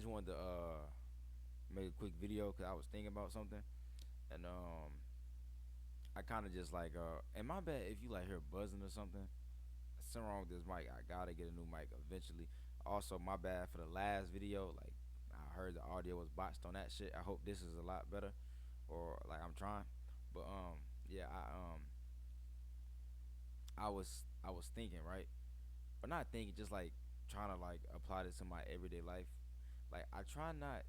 just wanted to make a quick video because I was thinking about something, and I kind of just like and my bad if you like hear buzzing or something. Something wrong with this mic. I gotta get a new mic eventually. Also, my bad for the last video. Like I heard the audio was botched on that shit. I hope this is a lot better, or like I'm trying. But yeah, I was thinking, right, or not thinking, just like trying to like apply this to my everyday life. Like I try not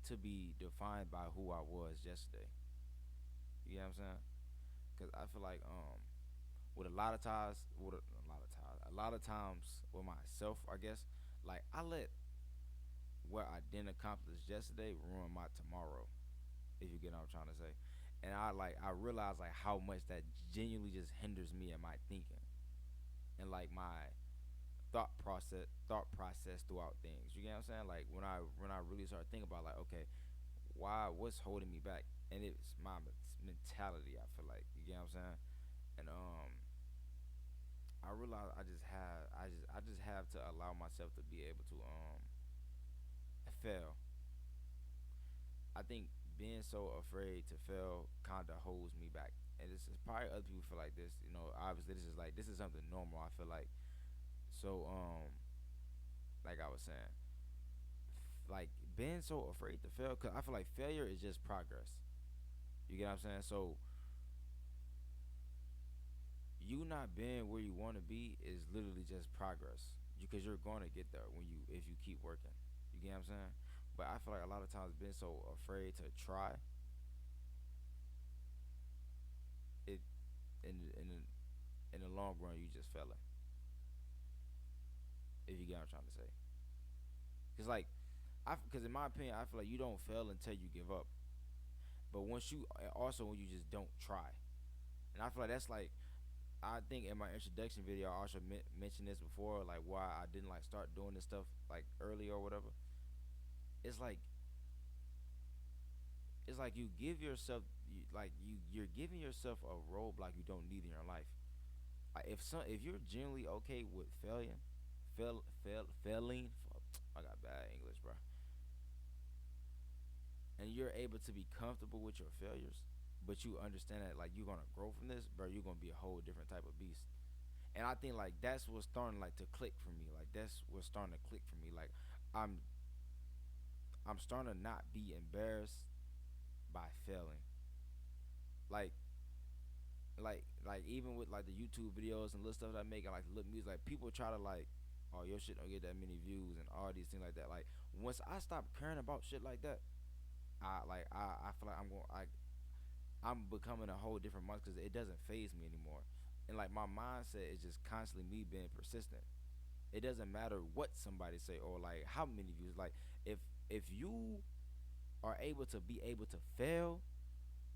to be defined by who I was yesterday. You know what I'm saying? Cause I feel like with a lot of times, with a lot of times with myself, I guess, like I let what I didn't accomplish yesterday ruin my tomorrow. If you get what I'm trying to say, and I realize like how much that genuinely just hinders me in my thinking and like my thought process throughout things. You get what I'm saying? Like when I really start thinking about like, okay, what's holding me back? And it's my mentality. I feel like, you get what I'm saying? And I realize I just have to allow myself to be able to fail. I think being so afraid to fail kind of holds me back. And it's probably other people feel like this. You know, obviously this is something normal. I feel like so like I was saying, like being so afraid to fail, cause I feel like failure is just progress. You get what I'm saying? So you not being where you want to be is literally just progress. Because you're going to get there when you if you keep working. You get what I'm saying? But I feel like a lot of times being so afraid to try it in the long run you just failing. If you get what I'm trying to say. Cause like cause in my opinion I feel like you don't fail until you give up. But once you also when you just don't try. And I feel like that's like I think in my introduction video I also mentioned this before, like why I didn't like start doing this stuff like early or whatever. It's like you give yourself you're giving yourself a roadblock you don't need in your life. Like if you're genuinely okay with failing, I got bad English, bro, and you're able to be comfortable with your failures, but you understand that like you're gonna grow from this, bro, you're gonna be a whole different type of beast. And I think like that's what's starting like to click for me. Like that's what's starting to click for me. Like I'm I'm starting to not be embarrassed by failing. Like like even with like the YouTube videos and little stuff that I make and like the little music, like people try to like, oh your shit don't get that many views and all these things like that. Like once I stop caring about shit like that, I feel like I'm becoming a whole different monster because it doesn't phase me anymore. And like my mindset is just constantly me being persistent. It doesn't matter what somebody say or like how many views. Like if you are able to fail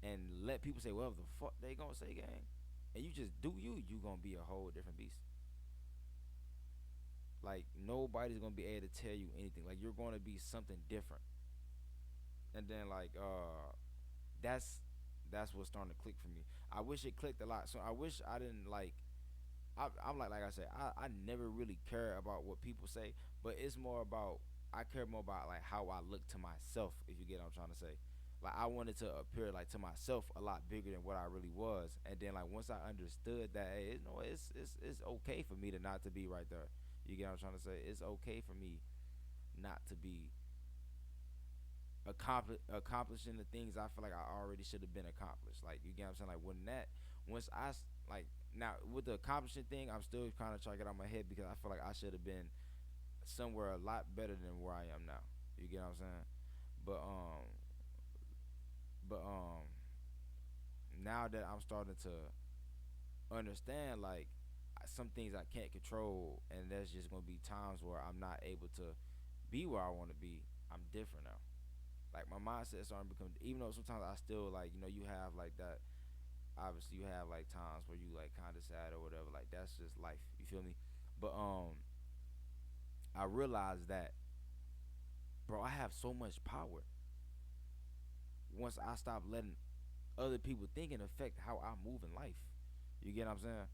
and let people say whatever the fuck they gonna say, gang, and you just do you gonna be a whole different beast. Like nobody's gonna be able to tell you anything. Like you're gonna be something different. And then like that's that's what's starting to click for me. I wish it clicked a lot. So I wish I didn't like I'm like I said, I never really care about what people say, but it's more about I care more about like how I look to myself, if you get what I'm trying to say. Like I wanted to appear like to myself a lot bigger than what I really was. And then like once I understood that, hey, you know, it's okay for me to not to be right there. You get what I'm trying to say? It's okay for me not to be accomplishing the things I feel like I already should have been accomplished. Like you get what I'm saying? Like when that once like now with the accomplishing thing, I'm still kind of trying to get out of my head because I feel like I should have been somewhere a lot better than where I am now. You get what I'm saying? But now that I'm starting to understand like some things I can't control, and there's just gonna be times where I'm not able to be where I want to be. I'm different now. Like my mindset is starting to become. Even though sometimes I still like you have like that. Obviously, you have like times where you like kind of sad or whatever. Like that's just life. You feel me? But I realized that, bro, I have so much power once I stop letting other people thinking affect how I move in life. You get what I'm saying?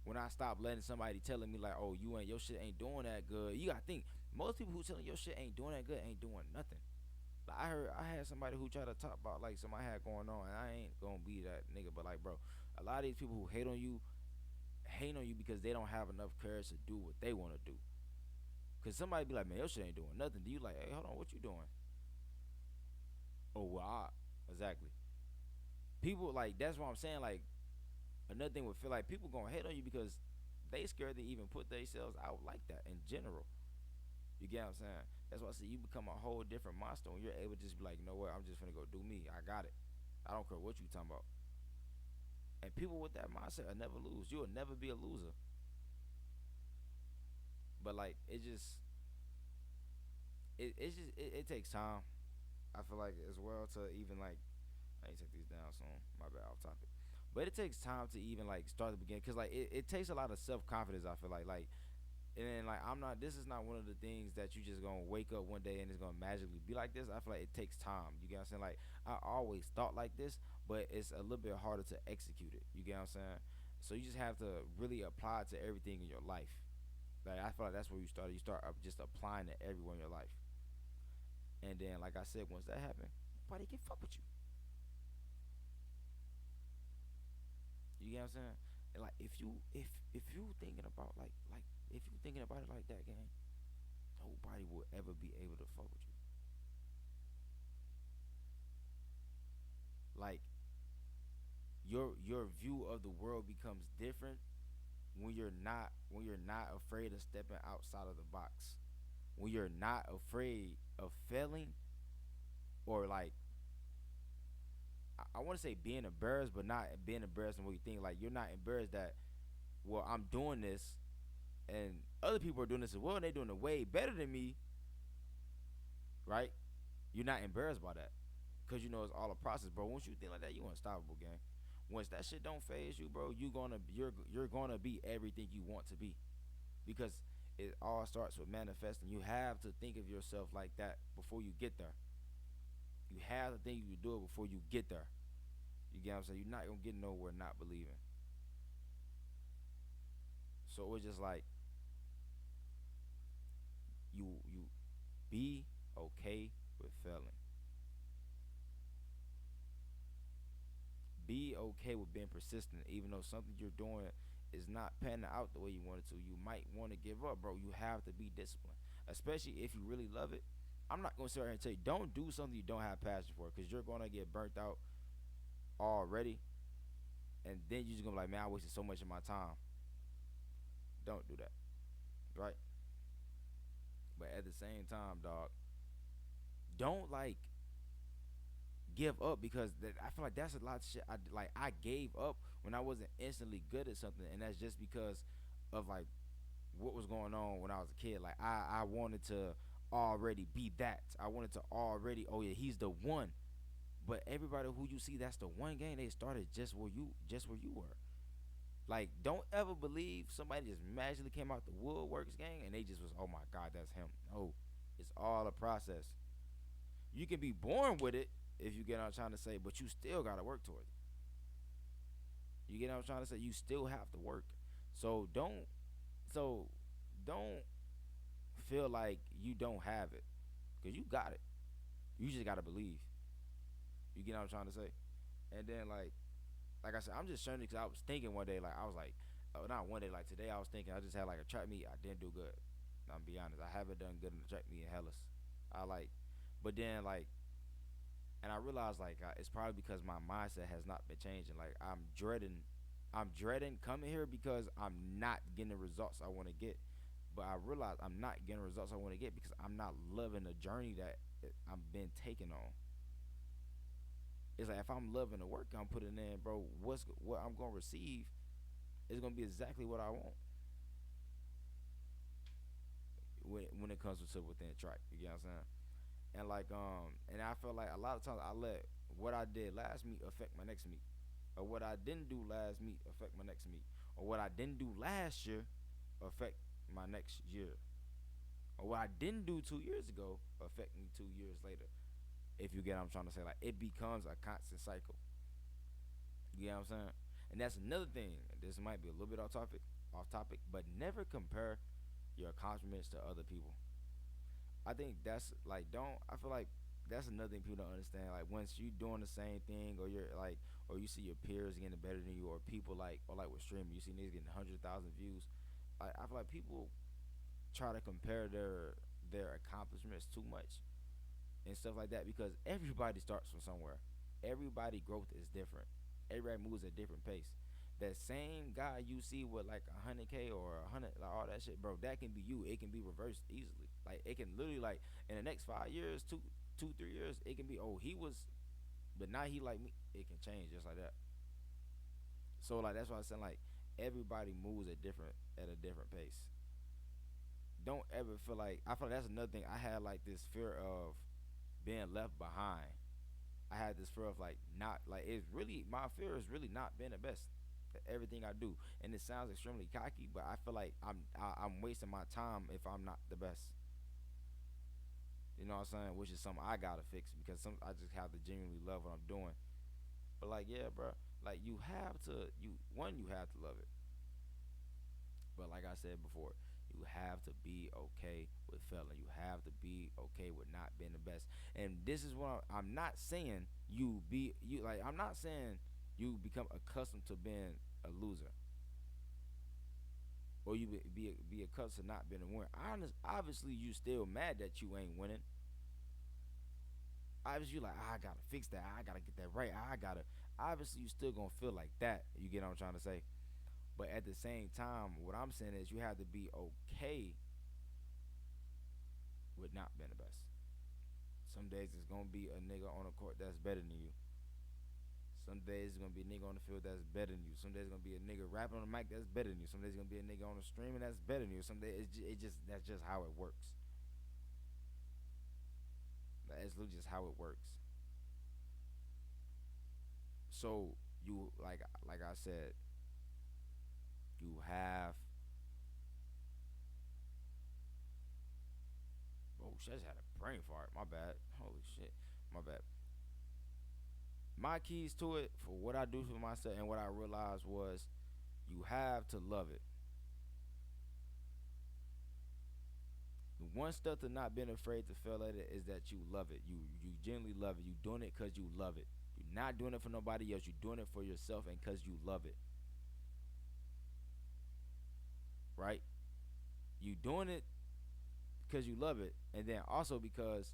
When I stop letting somebody telling me like, oh, your shit ain't doing that good. You gotta think most people who telling your shit ain't doing that good ain't doing nothing. Like I had somebody who tried to talk about like something I had going on, and I ain't gonna be that nigga. But like, bro, a lot of these people who hate on you because they don't have enough courage to do what they want to do. Cause somebody be like, man, your shit ain't doing nothing. Do you like, hey, hold on, what you doing? Oh, well, exactly. People like that's what I'm saying. Like another thing would feel like people gonna hate on you because they scared to even put themselves out like that in general. You get what I'm saying? That's why I say you become a whole different monster when you're able to just be like, you know what, I'm just gonna go do me. I got it. I don't care what you talking about. And people with that mindset will never lose. You will never be a loser. But like it takes time. I feel like as well to even like I need to take these down soon. My bad, off topic. But it takes time to even like start the beginning because like it takes a lot of self confidence. I feel like and then like I'm not. This is not one of the things that you just gonna wake up one day and it's gonna magically be like this. I feel like it takes time. You get what I'm saying? Like I always thought like this, but it's a little bit harder to execute it. You get what I'm saying? So you just have to really apply it to everything in your life. Like I feel like that's where you start. You start just applying it everywhere in your life, and then like I said, once that happens, nobody can fuck with you. You get what I'm saying? And like if you thinking about like if you thinking about it like that, gang, nobody will ever be able to fuck with you. Like your view of the world becomes different when you're not afraid of stepping outside of the box. When you're not afraid of failing or like I want to say being embarrassed, but not being embarrassed in what you think. Like you're not embarrassed that well I'm doing this and other people are doing this as well and they're doing it way better than me, right? You're not embarrassed by that because you know it's all a process, bro. Once you think like that, you unstoppable, gang. Once that shit don't phase you, bro, you're gonna be everything you want to be because it all starts with manifesting. You have to think of yourself like that before you get there. You have to think you do it before you get there. You get what I'm saying? You're not gonna get nowhere not believing. So it's just like you be okay with failing. Be okay with being persistent, even though something you're doing is not panning out the way you want it to. You might want to give up, bro. You have to be disciplined, especially if you really love it. I'm not gonna sit here and tell you don't do something you don't have passion for, because you're gonna get burnt out already, and then you're just gonna be like, man, I wasted so much of my time. Don't do that, right? But at the same time, dog, don't like give up because I feel like that's a lot of shit. I gave up when I wasn't instantly good at something, and that's just because of like what was going on when I was a kid. Like I wanted to already be that. I wanted to already. Oh yeah, he's the one. But everybody who you see, that's the one game they started just where you were. Like don't ever believe somebody just magically came out the woodworks gang and they just was oh my god that's him. No, it's all a process. You can be born with it if you get what I'm trying to say, but you still gotta work towards it. You get what I'm trying to say? You still have to work. So so don't feel like you don't have it, cause you got it. You just gotta believe. You get what I'm trying to say? And then like I said, I'm just sharing because I was thinking one day, like I was like, oh, not one day, like today I was thinking I just had like a track meet. I didn't do good. I'm be honest, I haven't done good in the track meet in Hellas. I like, but then like and I realized like it's probably because my mindset has not been changing. Like I'm dreading coming here because I'm not getting the results I want to get. But I realize I'm not getting the results I want to get because I'm not loving the journey that I'm been taking on. It's like if I'm loving the work I'm putting in, bro, what I'm gonna receive is gonna be exactly what I want when it comes to within track. You get what I'm saying? And like and I feel like a lot of times I let what I did last meet affect my next meet, or what I didn't do last meet affect my next meet, or what I didn't do last year affect my next year, or what I didn't do 2 years ago affect me 2 years later. If you get what I'm trying to say, like it becomes a constant cycle. You get what I'm saying? And that's another thing. This might be a little bit off topic, off topic, but never compare your accomplishments to other people. I think that's like don't I feel like that's another thing people don't understand. Like once you doing the same thing, or you're like, or you see your peers getting better than you, or people like, or like with streaming, you see niggas getting 100,000 views. Like I feel like people try to compare their accomplishments too much and stuff like that, because everybody starts from somewhere. Everybody growth is different. Everybody moves at a different pace. That same guy you see with like 100K or 100, like all that shit, bro, that can be you. It can be reversed easily. Like it can literally, like, in the next 5 years, 3 years, it can be, oh, he was, but now he like me. It can change just like that. So like that's why I said, like, everybody moves at a different pace. Don't ever feel like, I feel like that's another thing. I had like this fear of being left behind. I had this fear of like not, like, it's really, my fear is really not being the best at everything I do. And it sounds extremely cocky, but I feel like I'm wasting my time if I'm not the best. You know what I'm saying? Which is something I gotta fix, because I just have to genuinely love what I'm doing. But like, yeah, bro, like you have to, you have to love it. But like I said before, you have to be okay with failing. You have to be okay with not being the best. And this is what I'm not saying I'm not saying you become accustomed to being a loser, or you be accustomed to not being a winner. Obviously, you still mad that you ain't winning. Obviously, you like, I gotta fix that. I gotta get that right. I gotta. Obviously, you still gonna feel like that. You get what I'm trying to say? But at the same time, what I'm saying is you have to be okay with not being the best. Some days it's gonna be a nigga on the court that's better than you. Some days it's gonna be a nigga on the field that's better than you. Some days it's gonna be a nigga rapping on the mic that's better than you. Some days it's gonna be a nigga on the streaming that's better than you. Some days it just that's just how it works. That's literally just how it works. So you, like I said, you have, oh shit, I just had a brain fart. My bad. Holy shit. My bad. My keys to it, for what I do for myself and what I realized was, you have to love it. The one step to not being afraid to fail at it is that you love it. You genuinely love it. You doing it because you love it. You're not doing it for nobody else. You're doing it for yourself and because you love it. Right? You doing it because you love it, and then also because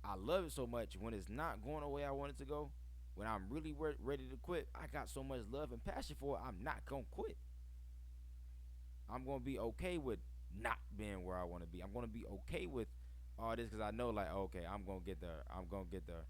I love it so much. When it's not going the way I want it to go, when I'm really ready to quit, I got so much love and passion for it. I'm not gonna quit. I'm gonna be okay with not being where I want to be. I'm gonna be okay with all this because I know, like, okay, I'm gonna get there. I'm gonna get there.